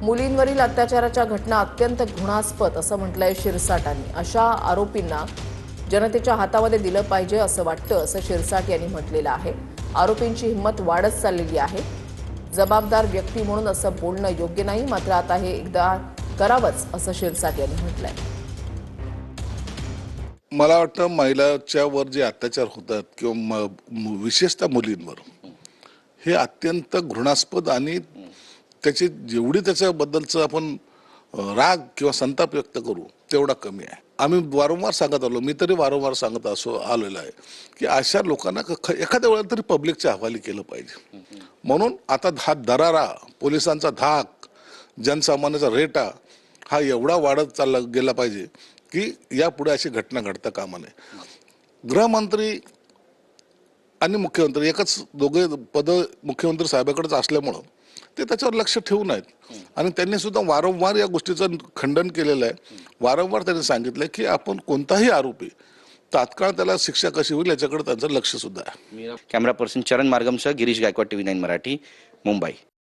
मुलींवरील अत्याचाराच्या घटना अत्यंत घृणास्पद असं म्हटलंय शिरसाटांनी। अशा आरोपींना जनतेच्या हातामध्ये दिलं पाहिजे असं वाटतं असं शिरसाट यांनी म्हटलेलं आहे। आरोपींची हिंमत वाढत चाललेली आहे। जबाबदार व्यक्ती म्हणून असं बोलणं योग्य नाही, मात्र आता हे एकदा करावंच असं शिरसाट यांनी म्हटलंय। मला वाटतं महिलांच्या वर जे अत्याचार होतात किंवा विशेषतः मुलींवर हे अत्यंत घृणास्पद आणि त्याची जेवढी त्याच्याबद्दलचं आपण राग किंवा संताप व्यक्त करू तेवढा कमी आहे। आम्ही वारंवार सांगत आलो, मी तरी वारंवार सांगत आलेलो आहे की अशा लोकांना एखाद्या वेळेला तरी पब्लिकच्या हवाली केलं पाहिजे। म्हणून आता हा दरारा, पोलिसांचा धाक, जनसामान्याचा रेटा हा एवढा वाढत चालला गेला पाहिजे की यापुढे अशी घटना घडता कामा नये। गृहमंत्री आणि मुख्यमंत्री एकच दोघे पद मुख्यमंत्री साहेबांकडेच असल्यामुळं ते त्याच्यावर लक्ष ठेवून आहेत आणि त्यांनी सुद्धा वारंवार या गोष्टीचं खंडन केलेलं आहे। वारंवार त्यांनी सांगितलं की आपण कोणताही आरोपी तात्काळ त्याला शिक्षा कशी होईल याच्याकडे त्यांचं लक्ष सुद्धा आहे। कॅमेरा पर्सन चरण मार्गमसह गिरीश गायकवाड, TV9 मराठी, मुंबई।